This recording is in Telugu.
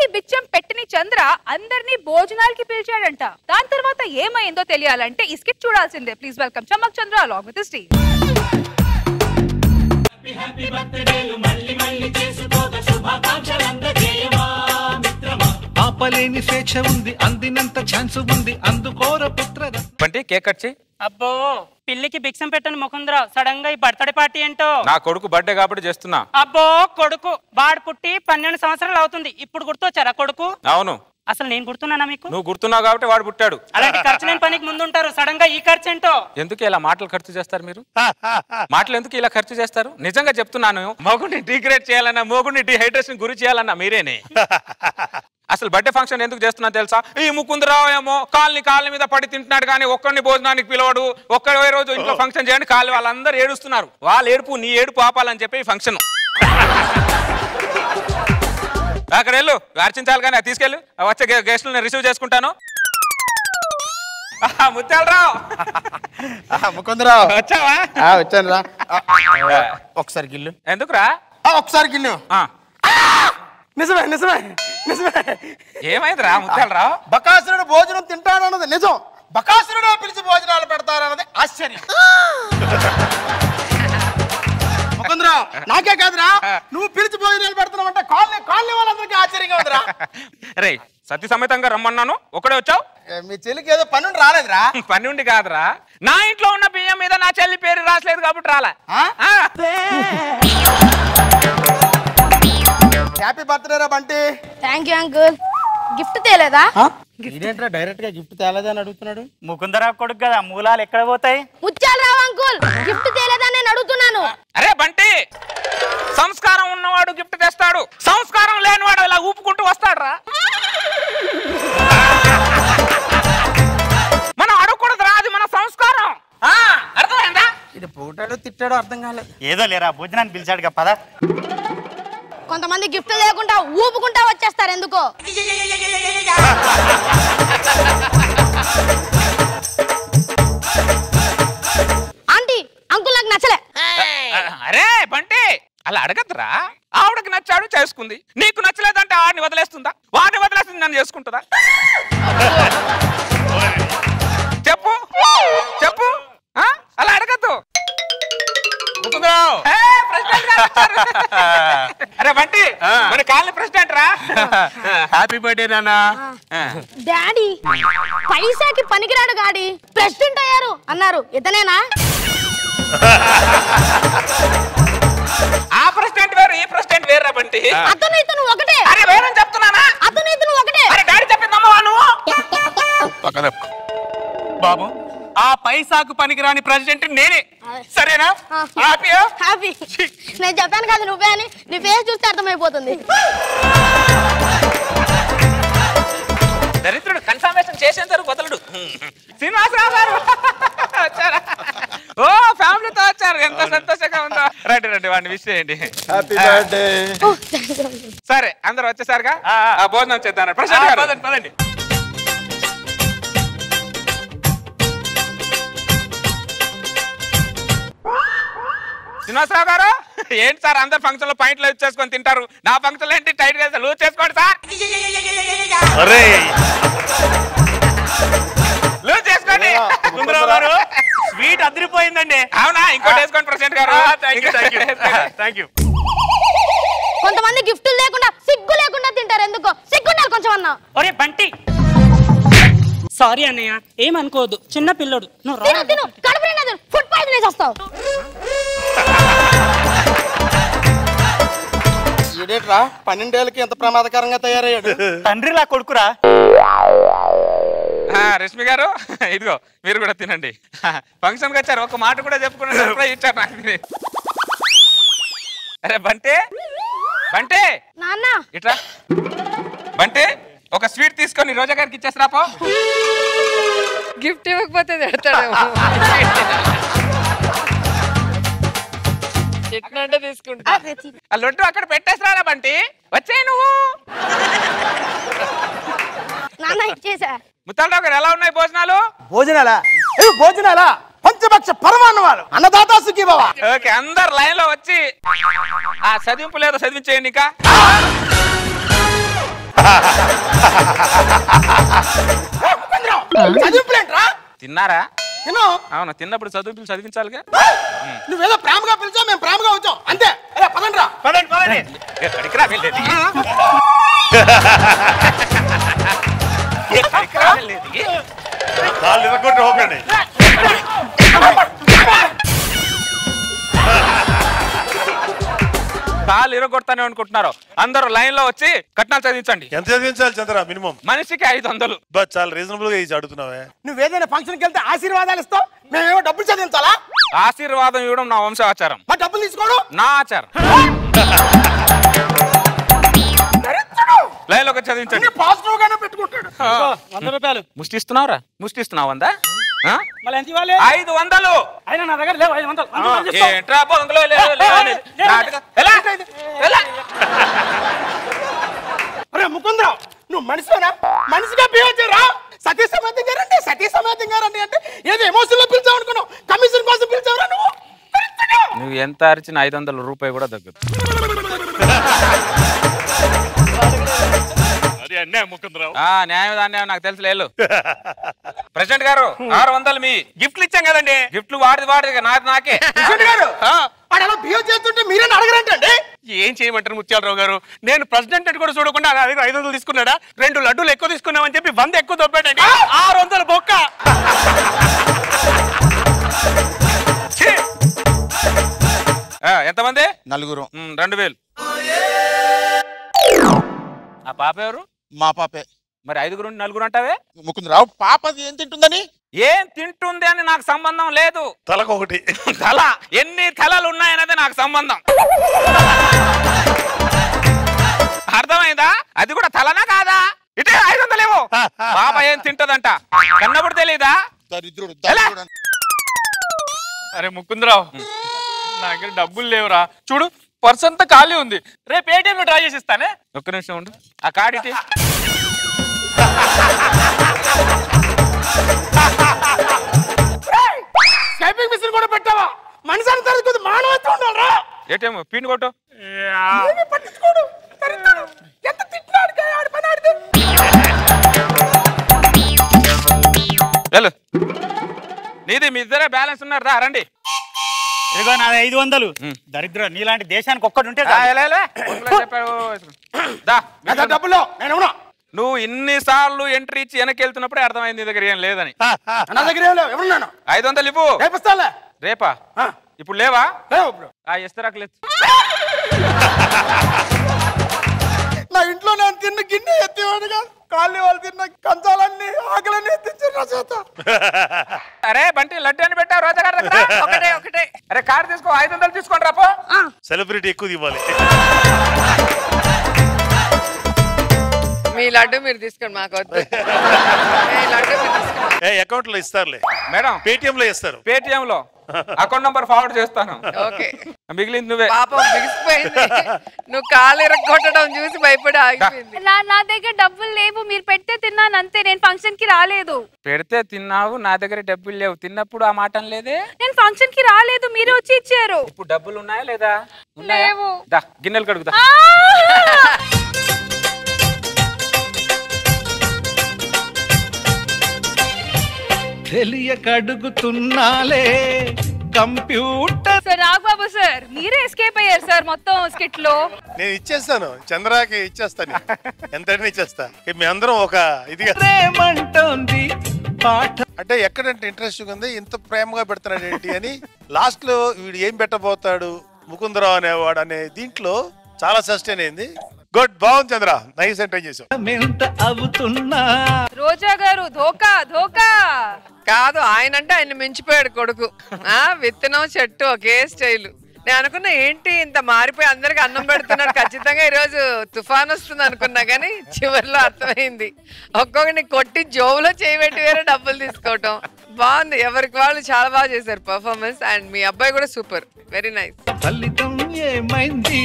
పెళ్లికి బిచ్చం పెట్టిని చంద్ర అందరినీ భోజనాలకి పిలిచాడంట. దాని తర్వాత ఏమైందో తెలియాలంటే ఈ స్కిట్ చూడాల్సిందే. Please welcome Chammak Chandra along with his team. Happy బర్త్డేలు మళ్ళీ మళ్ళీ చేసుకోగా శుభాకాంక్షలందజేయవా మిత్రమా. ఆపలేని స్వేచ్ఛ ఉంది, అందినంత ఛాన్స్ ఉంది, అందుకోర పుత్ర. బంటి కేక్ కట్ చేయి. అబ్బో పిల్లికి భిక్షం పెట్టని ముకుందరావు సడన్ గా ఈ బర్త్డే పార్టీ ఏంటో. నా కొడుకు బర్త్డే కాబట్టి చేస్తున్నా. అబ్బో కొడుకు వాడు పుట్టి 12 సంవత్సరాలు అవుతుంది, ఇప్పుడు గుర్తొచ్చారా కొడుకు? అవును. అసలు నేను గుర్తున్నానా మీకు? నువ్వు గుర్తున్నావు కాబట్టి వాడు పుట్టాడు. అలాంటి ఖర్చు లేని పనికి ముందుంటారు, సడన్ గా ఈ ఖర్చు ఏంటో. ఎందుకు ఇలా మాటలు ఖర్చు చేస్తారు మీరు? మాటలు ఎందుకు ఇలా ఖర్చు చేస్తారు? నిజంగా చెప్తున్నాను, మోగుని డీగ్రేడ్ చేయాలన్నా, మోగుని డిహైడ్రేషన్ గురి చేయాలన్నా మీరేనే. అసలు బర్త్డే ఫంక్షన్ ఎందుకు చేస్తున్నా తెలుసా? ఈ ముకుందరావు ఏమో కాళ్ళ మీద పడి తింటున్నాడు కానీ ఒక్కడిని భోజనానికి పిలవడు. ఒక్కడే రోజు ఇంట్లో ఫంక్షన్ చేయండి, వాళ్ళందరూ ఏడుస్తున్నారు. వాళ్ళ ఏడుపు నీ ఏడుపు ఆపాలని చెప్పి ఈ ఫంక్షన్. అక్కడ వెళ్ళు, అర్చించాలి కానీ తీసుకెళ్ళు. వచ్చే గెస్టులు నేను రిసీవ్ చేసుకుంటాను. ముత్యాలరావు, ముకుందరావు వచ్చావా? వచ్చాను రా. ఒకసారి గిల్లు. ఎందుకురా? ఒకసారి గిల్లు. నిజమే నిజమే నిజమే. ఏమైందిరా ముత్యాలరావు? బకాసురుడు భోజనం తింటాడన్నది నిజం, బకాసురుడే పిలిచి భోజనాలు పెడతారన్నది ఆశ్చర్యం. ముకుందరావు నాకే కాదురా, నువ్వు పిలిచి భోజనాలు పెడుతున్నావు అంటే కాలనీ వాళ్ళందరికీ ఆశ్చర్యంగా ఉందిరా. రే సతీ సమేతంగా రమ్మన్నాను, ఒకడే వచ్చావు. మీ చెల్లికి ఏదో పని ఉండి రాలేదురా. పని ఉండి కాదురా, నా ఇంట్లో ఉన్న బియ్యం మీద నా చెల్లి పేరు రాసలేదు కాబట్టి రాలా. హ్యాపీ బర్త్డే రా Bunty. Thank you uncle. Gift తేలేదా? ఇదేంట్రా డైరెక్ట్ గా గిఫ్ట్ తేలేదని అడుగుతున్నాడు? ముకుందరావు కొడుకు కదా, మూలాలు ఎక్కడ పోతాయి? ముత్యాలరావు అంకుల్ గిఫ్ట్ తేలేదా నేను అడుగుతున్నాను. అరే బంటి, సంస్కారం ఉన్నవాడు గిఫ్ట్ తెస్తాడు, సంస్కారం లేనివాడు ఇలా ఊపుకుంటూ వస్తాడు రా. మనం అడగకూడదు రా, అది మన సంస్కారం. అర్థమైందా? ఇది పోటాడో తిట్టాడో అర్థం కాలేదు. ఏదో లేరా, భోజనాన్ని పిలిచాడు కదా, పద. కొంతమంది గిఫ్ట్ లేకుండా ఊపుకుంటా వచ్చేస్తారు ఎందుకో. ఆంటీ అంకుల్ నాకు నచ్చలే. అరే బంటి, అలా అడగద్దురా. ఆవిడకి నచ్చాడు చేసుకుంది, నీకు నచ్చలేదంటే ఆడిని వదిలేస్తుందా? వాడిని వదిలేస్తుంది నన్ను చేసుకుంటుందా? చెప్పు చెప్పు, అలా అడగద్దు. అరే బంటి, మన కాలనీ ప్రెసిడెంట్ రా. హ్యాపీ బర్త్డే నాన్న. డాడీ పైసాకి పనికిరాడు గాడి ప్రెసిడెంట్ అయ్యారు అన్నారు, ఇతనేనా? ఆ ప్రెసిడెంట్ వేరు, ఈ ప్రెసిడెంట్ వేరు రా బంటి. అతను ఇతను ఒకటే. అరే వేరని చెప్తున్నానా? అతను ఇతను ఒకటే. అరే డాడీ చెప్పిందమ్మా నువ్వు. బాబు, ఆ పైసాకు పనికిరాని ప్రెసిడెంట్ నేనే, సరేనా? హ్యాపీయా? హ్యాపీ. నేను చెప్పాను కదా నువ్వే అని, నీ ఫేస్ చూస్తే అర్థమైపోతుంది. దరిద్రుడు కన్ఫర్మేషన్ చేసేంత వదలడు. శ్రీనివాసరావు గారు వచ్చారా? ఓ ఫ్యామిలీతో వచ్చారు, ఎంత సంతోషంగా ఉందో. రండి రండి, వాడిని విష్ చేయండి. Happy birthday. సరే అందరు వచ్చేసారుగా, భోజనం చేద్దాం. ప్రశాంత్ గారు పదండి. శ్రీనివాసరావు గారు, ఏంటి సార్ అందరు ఫంక్షన్ లో పాయింట్లు లూజ్ చేసుకొని తింటారు, నా ఫంక్షన్ లో ఏంటి టైట్ గా లూజ్ చేసుకోండి సార్. లూజ్ చేసుకోండి. ముకుందరావు గారు స్వీట్ అదిరిపోయిందండి. అవునా? ఇంకోటి వేసుకోండి ప్రెసిడెంట్ గారు. Thank you. కొంతమంది గిఫ్టులు లేకుండా సిగ్గు లేకుండా తింటారు ఎందుకో. సిగ్గున్నారు కొంచెం అన్నా. ఒరే బంటి, సారీ అన్నయ్య, ఏమనుకోవద్దు, చిన్న పిల్లోడు. నువ్వు తిను కడుపు నిండా ఫుడ్ పాయిజన్ వేసి వస్తావు. ఇదేట్రా 12 ఏళ్ళకి ఎంత ప్రమాదకరంగా తయారయ్యాడు? తండ్రిలా కొడుకురా. రష్మి గారు, ఇదిగో మీరు కూడా తినండి. ఫంక్షన్కి వచ్చారు, ఒక మాట కూడా చెప్పుకున్నారు, ఇచ్చారు నాకు. అరే బంటే, బంటే నాన్న ఇట్రా. బంటే, ఒక స్వీట్ తీసుకొని రోజా గారికి ఇచ్చేసిరా పో. గిఫ్ట్ ఇవ్వకపోతే తిడతాడేమో. ఎట్లంటే తీసుకుంటా. ఆ లొడ్డు అక్కడ పెట్టేసిరా బంటి, వచ్చాయి నువ్వు. నాన్న ఇచ్చేసా. ముత్తాలరావు గారు, ఎలా ఉన్నాయి భోజనాలు? భోజనాలా పంచభక్ష పరమాన్నవాలు, అన్నదాత సుఖీభవ. ఓకే, అందరు లైన్ లో వచ్చి ఆ చదివింపు లేదో చదివించేయండి. ఇంకా చదివింపులేంట్రా? తిన్నారా? తిను. అవును, తిన్నప్పుడు చదువు చదివించాలిగా. నువ్వేదో ప్రేమగా పిలిచావు, మేము ప్రేమగా వచ్చాం అంతే. పదండ్రా. ఎక్కడికి రా వెళ్ళేది? ఎక్కడికి రా వెళ్ళేది? కాళ్ళు ఇవ్వకుండా పోకండి. కాలు ఇరగొడతానే అనుకుంటున్నారు. అందరూ లైన్ లో వచ్చి కట్నాలు చదివించండి. ఎంత చదివించాలి చంద్ర? మినిమం మనిషికి 500. బట్ చాలా రీజనబుల్ గా ఇచ్చి అడుగుతున్నావే. నువ్వేదైనా ఫంక్షన్కి వెళ్తే ఆశీర్వాదాలు ఇస్తావు, మేమేమో డబ్బులు చదివించాలా? ఆశీర్వాదం ఇవ్వడం నా వంశాచారం, మా డబ్బులు తీసుకోవడం నా ఆచారం. లైన్ లోకి చదివించండి. పాజిటివ్ గానే పెట్టుకుంటాడు. 100 రూపాయలు ముష్టిస్తున్నావురా? ముష్టిస్తున్నావు? 100? మళ్ళీ ఎంత ఇవ్వాలి? 500. అయినా నా దగ్గర లేవు 500. ఏంట్రా పొందులో ముకుందరావు, నువ్వు మనిషినా? మనిషిగా బిహేవ్ చేయరా? సతీ సమేతం గారండి, సతీ సమేతం గారండి అంటే ఏదో ఎమోషన్ లో పిలిచావు అనుకున్నావు, కమిషన్ కోసం పిలిచావురా నువ్వు? నువ్వు ఎంత అరిచిన 500 రూపాయలు కూడా తగ్గదు. న్యాయం దాన్యాయం నాకు తెలుసు లేదు. ప్రెసిడెంట్ గారు 600 మీ గిఫ్ట్లు ఇచ్చాం కదండి. గిఫ్ట్లు వాడిది నాది నాకే. గారు అలా బిహేవ్ చేస్తుంటే మీరేనా అడగరంటండి? ఏం చేయమంటారు ముత్యాలరావు గారు? నేను ప్రెసిడెంట్ అని కూడా చూడకుండా నా దగ్గర 500 తీసుకున్నాడా? 2 లడ్డూలు ఎక్కువ తీసుకున్నామని చెప్పి 100 ఎక్కువ దొబ్బాడండి. 600 బొక్క. ఎంతమంది? 4. 2000. ఆ పాప ఎవరు? మా పాపే. మరి 5 4 అంటావే? ముకుందరావు, పాపది ఏం తింటుందని? ఏం తింటుంది అని నాకు సంబంధం లేదు. తలకొకటి. తల ఎన్ని తలలు ఉన్నాయన్నది నాకు సంబంధం. అర్థమైందా? అది కూడా తలనా కాదా? ఇటే 500 లేవు. పాప ఏం తింటదంట కన్నప్పుడు తెలీదా? దరిద్రుడు. అరే ముకుందరావు, నా దగ్గర డబ్బులు లేవురా. చూడు, పర్స్ అంతా ఖాళీ ఉంది. రేపు ఏటీఎం లో డ్రా చేసి ఇస్తానే. ఒక్క నిమిషం ఉండు. ఆ కార్డు ఇటీ. స్కైపింగ్ మిషన్ కూడా పెట్టావా? మనిషి అంతా మానవత్వం ఉండాలరా? ఏటీఎం పిన్ కొట్టు. పట్టించుకోడు. ఎంత తిట్టినాడు ఆడి పని ఆడితే. వెళ్ళు. నీది మీ ఇద్దరే బ్యాలెన్స్ ఉన్నారు. రా రండి. ఇదిగో నాది 500. దరిద్ర నీలాంటి దేశానికి ఒక్కటి ఉంటే డబ్బులు నేను నువ్వు ఇన్నిసార్లు ఎంట్రీ ఇచ్చి వెనక్కి వెళ్తున్నప్పుడే అర్థమైంది నీ దగ్గర ఏం లేదని. నా దగ్గర ఏం లేవు. ఎవరున్నాను? 500 ఇవ్వు. రేపిస్తాలే. రేపా? ఇప్పుడు లేవా? ఇస్తారాకు లేదు. నా ఇంట్లో నేను తిన్న గిన్నె ఎత్తివాడుగా, కాళ్ళు వాళ్ళు తిన్న కంచాలన్నీ ఆకలన్నీ ఎత్తించారు నా చేత. అరే బంటి లడ్డు అని పెట్టావు రోజా గారి దగ్గర. ఒకటే. అరే కార్డు తీసుకో. 500 తీసుకోండి రాపో. సెలబ్రిటీ ఎక్కువ ఇవ్వాలి. మీ లడ్డు మీరు తీసుకోండి, మాకు వద్దు. అకౌంట్ లో ఇస్తారులే మేడం. పేటిఎం లో ఇస్తారు. పేటిఎం లో అకౌంట్ నంబర్ ఫార్వర్డ్ చేస్తాను. ఓకే. మిగిలింది నువ్వే. పాపం బిగిసిపోయింది. నువ్వు కాలు ఇరగొట్టడం చూసి భయపడి ఆగిపోయింది. నా దగ్గర డబ్బులు లేవు, మీరు పెడితే తిన్నాను అంతే. నేను ఫంక్షన్ కి రాలేదు. పెడితే తిన్నావు, నా దగ్గర డబ్బులు లేవు. తిన్నప్పుడు ఆ మాట లేదే. నేను ఫంక్షన్ కి రాలేదు, మీరే వచ్చి ఇచ్చారు. ఇప్పుడు డబ్బులు ఉన్నాయా లేదా? లేవు. దా గిన్నెలు కడుగుదా. తెలియక అడుగుతున్నాలే కంప్యూటర్. సార్ నాగబాబు సార్, మీరే ఎస్కేప్ అయ్యారు సార్ మొత్తం స్కిట్ లో. నేను ఇచ్చేస్తాను, చంద్రాకి ఇచ్చేస్తాను. ఎంత ఇచ్చేస్తా. మీ అందరం ఒక ఇదిగా ప్రేమంటోంది పాట. అంటే ఎక్కడంటే ఇంట్రెస్టింగ్ ఉంది, ఇంత ప్రేమగా పెడుతున్నాడు ఏంటి అని. లాస్ట్ లో వీడు ఏం పెట్టబోతాడు ముకుందరావు అనేవాడు అనే దీంట్లో చాలా సస్టైన్ అయింది. గుడ్, బాగుంది చంద్ర, నైస్ ఎంటర్ చేసావు. అవుతున్నా రోజా గారు ధోకా ధోకా కాదు, ఆయన అంటే ఆయన మించిపోయాడు కొడుకు. విత్తనం చెట్టు ఒకే స్టైల్. నేను అనుకున్నా ఏంటి ఇంత మారిపోయి అందరికి అన్నం పెడుతున్నాడు, ఖచ్చితంగా ఈరోజు తుఫాన్ వస్తుంది అనుకున్నా, కానీ చివరిలో అర్థమైంది. ఒక్కొక్కరిని కొట్టి జోబులో చేయబెట్టి వేరే డబ్బులు తీసుకోవటం బాగుంది. ఎవరికి వాళ్ళు చాలా బాగా చేశారు పర్ఫార్మెన్స్. అండ్ మీ అబ్బాయి కూడా సూపర్, వెరీ నైస్. ఫలితం ఏమైంది?